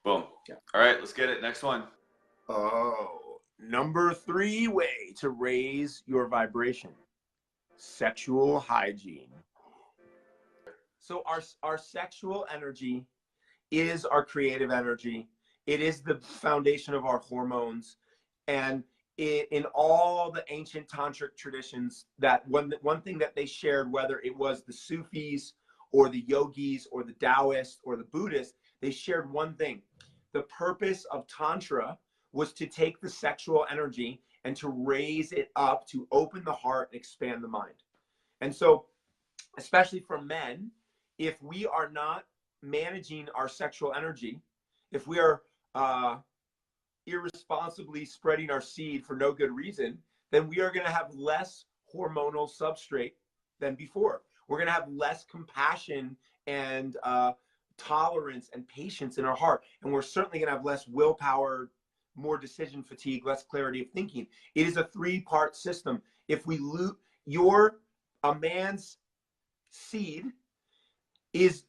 Boom. Yeah. All right, let's get it. Next one. Oh, number 3 way to raise your vibration: sexual hygiene. So our sexual energy is our creative energy. It is the foundation of our hormones. And in all the ancient tantric traditions, that one thing that they shared, whether it was the Sufis or the yogis or the Taoists or the Buddhists, they shared one thing. The purpose of Tantra was to take the sexual energy and to raise it up, to open the heart and expand the mind. And so, especially for men, if we are not managing our sexual energy, if we are irresponsibly spreading our seed for no good reason, then we are going to have less hormonal substrate than before. We're going to have less compassion and tolerance and patience in our heart. And we're certainly going to have less willpower, more decision fatigue, less clarity of thinking. It is a 3-part system. If we lose a man's seed is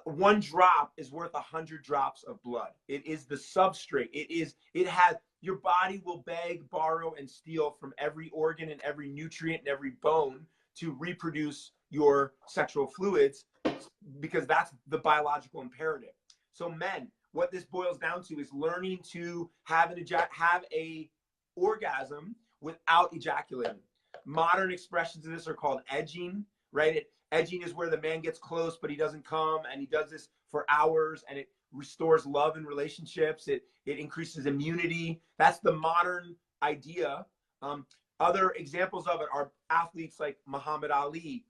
1 drop is worth 100 drops of blood. It is the substrate. It has, your body will beg, borrow, and steal from every organ and every nutrient and every bone to reproduce your sexual fluids, because that's the biological imperative. So men, what this boils down to is learning to have a orgasm without ejaculating. Modern expressions of this are called edging, right? Edging is where the man gets close, but he doesn't come, and he does this for hours, and it restores love in relationships. It increases immunity. That's the modern idea. Other examples of it are athletes like Muhammad Ali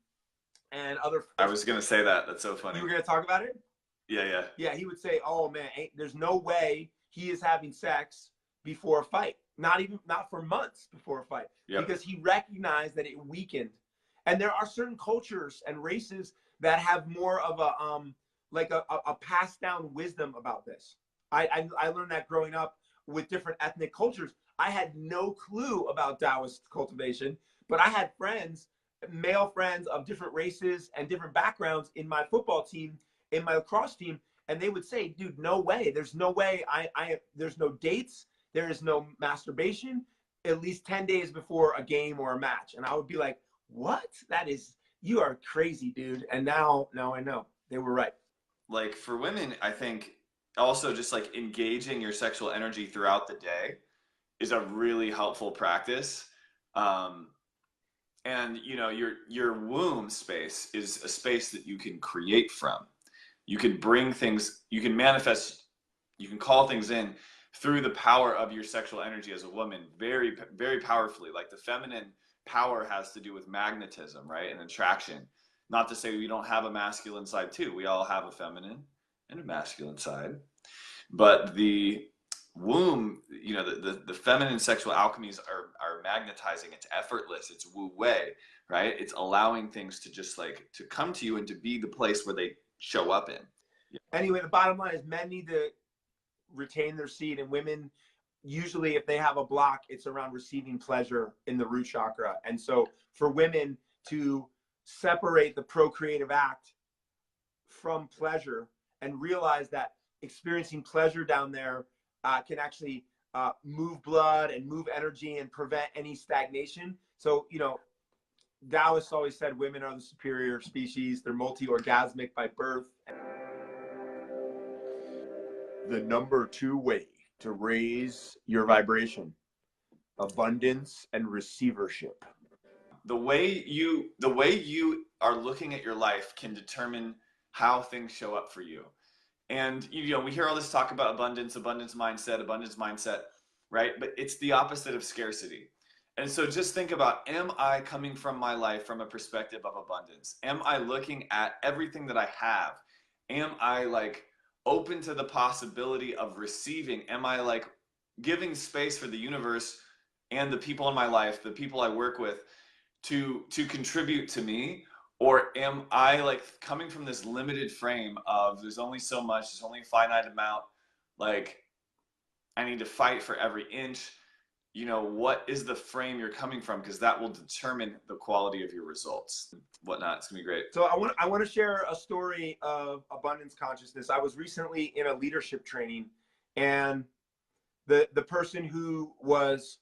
and other. I was going to say that. That's so funny. You were going to talk about it? Yeah. Yeah, he would say, oh man, there's no way he is having sex before a fight. Not for months before a fight. Yep. Because he recognized that it weakened. And there are certain cultures and races that have more of a passed down wisdom about this. I learned that growing up with different ethnic cultures. I had no clue about Taoist cultivation, but I had friends, male friends of different races and different backgrounds in my football team, in my lacrosse team, and they would say, dude, no way. There's no way. There's no dates. There is no masturbation at least 10 days before a game or a match. And I would be like, what? You are crazy, dude. And now I know they were right. Like for women, I think also just like engaging your sexual energy throughout the day is a really helpful practice. And you know, your womb space is a space that you can create from. You can bring things, you can manifest, you can call things in through the power of your sexual energy as a woman, very, very powerfully. Like the feminine power has to do with magnetism, right? And attraction. Not to say we don't have a masculine side too. We all have a feminine and a masculine side. But the womb, you know, the feminine sexual alchemies are magnetizing. It's effortless. It's wu wei, right? It's allowing things to just like to come to you and to be the place where they show up in. Yeah. Anyway, the bottom line is men need to retain their seed, and women, usually if they have a block, it's around receiving pleasure in the root chakra. And so for women to separate the procreative act from pleasure and realize that experiencing pleasure down there can actually move blood and move energy and prevent any stagnation. So, you know, Taoists always said women are the superior species. They're multi-orgasmic by birth. The number 2 way to raise your vibration: abundance and receivership. The way you are looking at your life can determine how things show up for you. And you know, we hear all this talk about abundance mindset, right? But it's the opposite of scarcity. And so just think about, am I coming from my life from a perspective of abundance? Am I looking at everything that I have? Am I like open to the possibility of receiving? Am I like giving space for the universe and the people in my life, the people I work with, to contribute to me? Or am I like coming from this limited frame of there's only so much, there's only a finite amount, like I need to fight for every inch? You know, what is the frame you're coming from? Because that will determine the quality of your results, whatnot. It's gonna be great. So I want to share a story of abundance consciousness. I was recently in a leadership training, And the person who was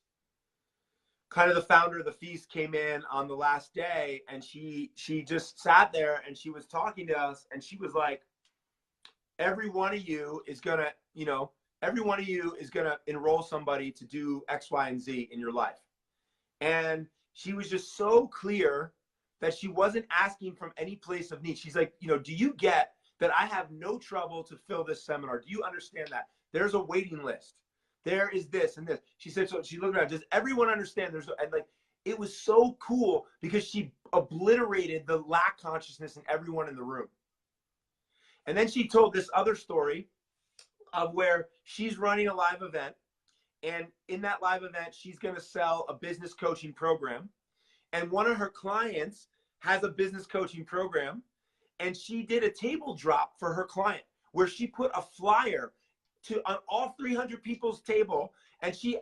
kind of the founder of the feast came in on the last day, and she just sat there and she was talking to us, and she was like, every one of you is gonna, every one of you is gonna enroll somebody to do X, Y, and Z in your life. And she was just so clear that she wasn't asking from any place of need. She's like, do you get that I have no trouble to fill this seminar? Do you understand that? There's a waiting list. There is this and this. She said, so she looked around, does everyone understand? And like, it was so cool because she obliterated the lack consciousness in everyone in the room. And then she told this other story of where she's running a live event. And in that live event, she's going to sell a business coaching program. And one of her clients has a business coaching program. And she did a table drop for her client where she put a flyer on all 300 people's table. And she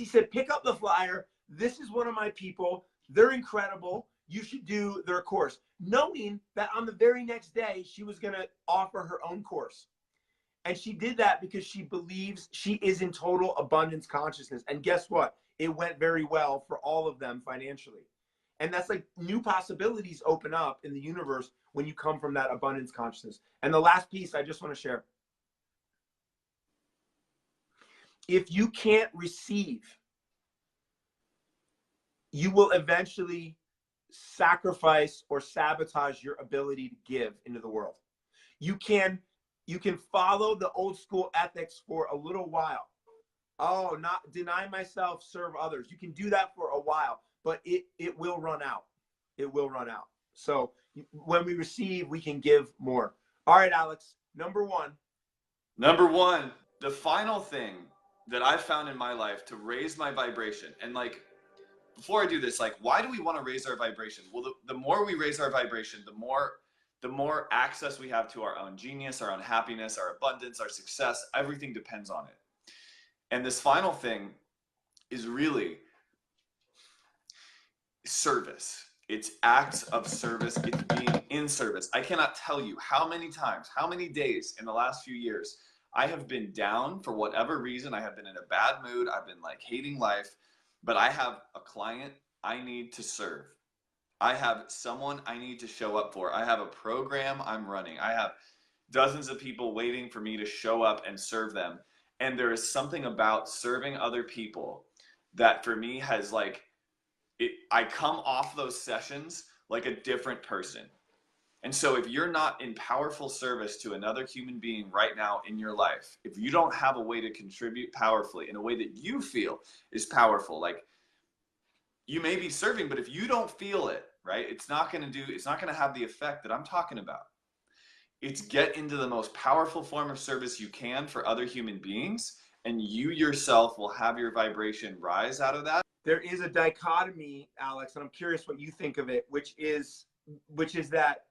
said, pick up the flyer. This is one of my people. They're incredible. You should do their course. Knowing that on the very next day, she was going to offer her own course. And she did that because she believes she is in total abundance consciousness. And guess what? It went very well for all of them financially. And that's like new possibilities open up in the universe when you come from that abundance consciousness. And the last piece I just want to share. If you can't receive, you will eventually sacrifice or sabotage your ability to give into the world. You can follow the old school ethics for a little while. Oh, not deny myself, serve others. You can do that for a while, but it will run out. It will run out. So when we receive, we can give more. All right, Alex, number one. Number one, the final thing that I've found in my life to raise my vibration. And like, before I do this, like, why do we want to raise our vibration? Well, the more we raise our vibration, the more access we have to our own genius, our own happiness, our abundance, our success. Everything depends on it. And this final thing is really service. It's acts of service. It's being in service. I cannot tell you how many times, how many days in the last few years I have been down for whatever reason. I have been in a bad mood. I've been like hating life, but I have a client I need to serve. I have someone I need to show up for. I have a program I'm running. I have dozens of people waiting for me to show up and serve them. And there is something about serving other people that for me has like, I come off those sessions like a different person. And so if you're not in powerful service to another human being right now in your life, if you don't have a way to contribute powerfully in a way that you feel is powerful, like you may be serving, but if you don't feel it, right, it's not going to have the effect that I'm talking about. It's get into the most powerful form of service you can for other human beings, and you yourself will have your vibration rise out of that. There is a dichotomy, Alex, and I'm curious what you think of it, which is that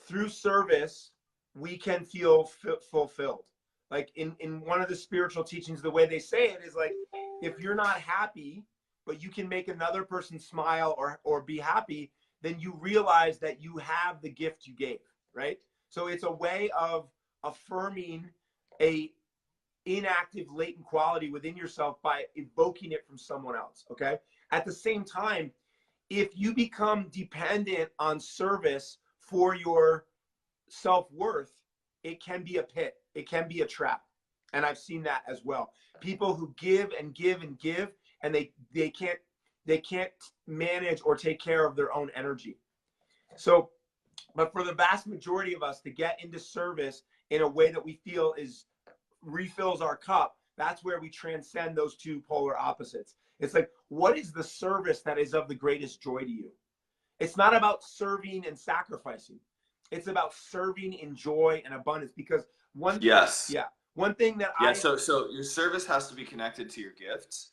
through service, we can feel fulfilled. Like in one of the spiritual teachings, the way they say it is like, if you're not happy, but you can make another person smile or be happy, then you realize that you have the gift you gave, right? So it's a way of affirming a inactive latent quality within yourself by evoking it from someone else, okay? At the same time, if you become dependent on service for your self-worth, it can be a pit. It can be a trap. And I've seen that as well. People who give and give and give, and they can't manage or take care of their own energy. So, but for the vast majority of us to get into service in a way that we feel refills our cup, that's where we transcend those two polar opposites. It's like, what is the service that is of the greatest joy to you? It's not about serving and sacrificing. It's about serving in joy and abundance. Because one thing so your service has to be connected to your gifts,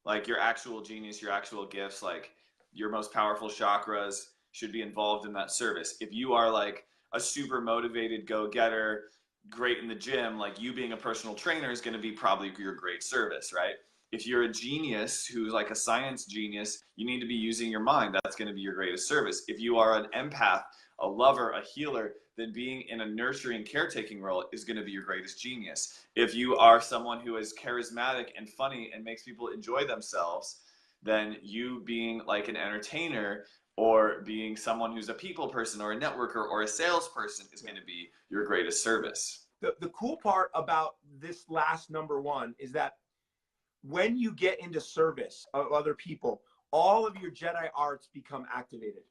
like your actual genius, your actual gifts, like your most powerful chakras should be involved in that service. If you are like a super motivated go-getter, great in the gym, like you being a personal trainer is going to be probably your great service, right? If you're a genius who's like a science genius, you need to be using your mind. That's going to be your greatest service. If you are an empath, a lover, a healer, then being in a nurturing, caretaking role is going to be your greatest genius. If you are someone who is charismatic and funny and makes people enjoy themselves, then you being like an entertainer or being someone who's a people person or a networker or a salesperson is going to be your greatest service. The cool part about this last number one is that when you get into service of other people, all of your Jedi arts become activated.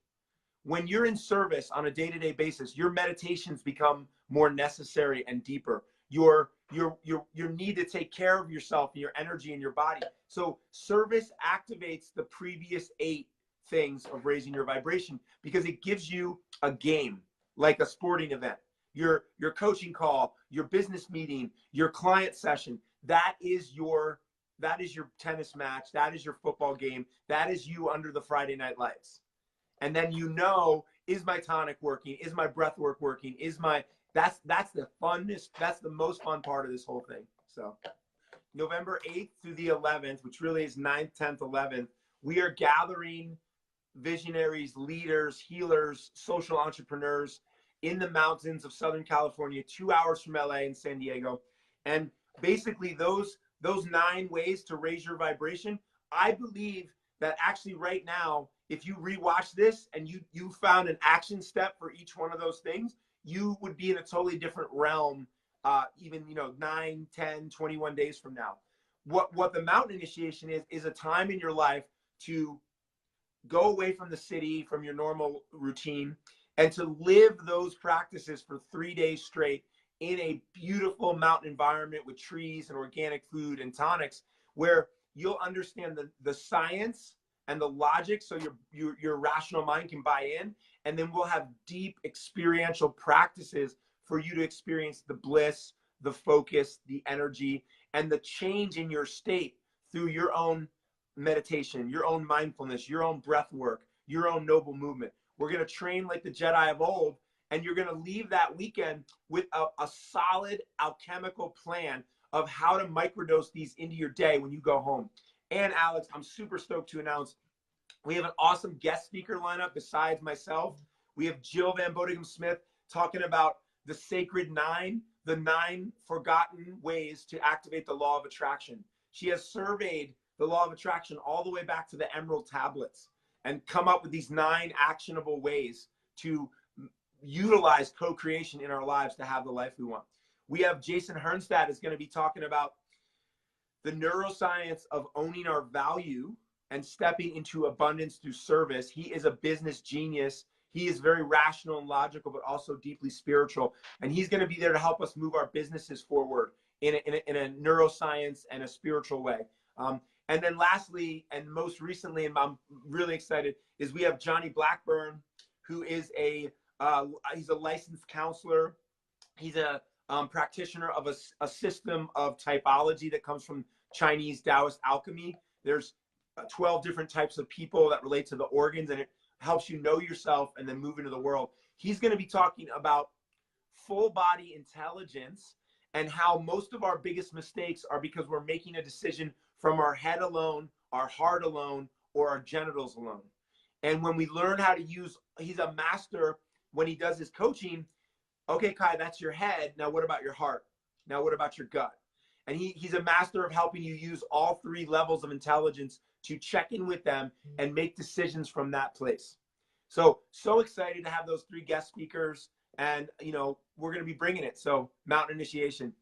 When you're in service on a day-to-day basis, your meditations become more necessary and deeper. Your need to take care of yourself and your energy and your body. So service activates the previous 8 things of raising your vibration because it gives you a game, like a sporting event. Your coaching call, your business meeting, your client session, that is your tennis match, that is your football game, that is you under the Friday night lights. And then is my tonic working? Is my breath work working? That's the funness, that's the most fun part of this whole thing. So November 8th through the 11th, which really is 9th, 10th, 11th, we are gathering visionaries, leaders, healers, social entrepreneurs in the mountains of Southern California, 2 hours from LA and San Diego. And basically those 9 ways to raise your vibration, I believe that actually right now, if you rewatch this and you found an action step for each one of those things, you would be in a totally different realm, even 9, 10, 21 days from now. What the mountain initiation is a time in your life to go away from the city, from your normal routine, and to live those practices for 3 days straight in a beautiful mountain environment with trees and organic food and tonics, where you'll understand the science and the logic, so your rational mind can buy in, and then we'll have deep experiential practices for you to experience the bliss, the focus, the energy, and the change in your state through your own meditation, your own mindfulness, your own breath work, your own noble movement. We're going to train like the Jedi of old, and you're going to leave that weekend with a solid alchemical plan of how to microdose these into your day when you go home. And Alex, I'm super stoked to announce we have an awesome guest speaker lineup besides myself. We have Jill Van Bodingham Smith talking about the sacred 9, the 9 forgotten ways to activate the law of attraction. She has surveyed the law of attraction all the way back to the Emerald Tablets and come up with these 9 actionable ways to utilize co-creation in our lives to have the life we want. We have Jason Hernstad is going to be talking about the neuroscience of owning our value and stepping into abundance through service. He is a business genius. He is very rational and logical, but also deeply spiritual. And he's going to be there to help us move our businesses forward in a neuroscience and a spiritual way. And then lastly, and most recently, and I'm really excited, is we have Johnny Blackburn, who is he's a licensed counselor. He's a practitioner of a system of typology that comes from Chinese Taoist alchemy. There's 12 different types of people that relate to the organs, and it helps you know yourself and then move into the world. He's going to be talking about full body intelligence and how most of our biggest mistakes are because we're making a decision from our head alone, our heart alone, or our genitals alone. And when we learn how to use, he's a master when he does his coaching. Okay, Kai, that's your head. Now what about your heart? Now what about your gut? And he's a master of helping you use all 3 levels of intelligence to check in with them and make decisions from that place. So excited to have those 3 guest speakers, and we're going to be bringing it. So mountain initiation.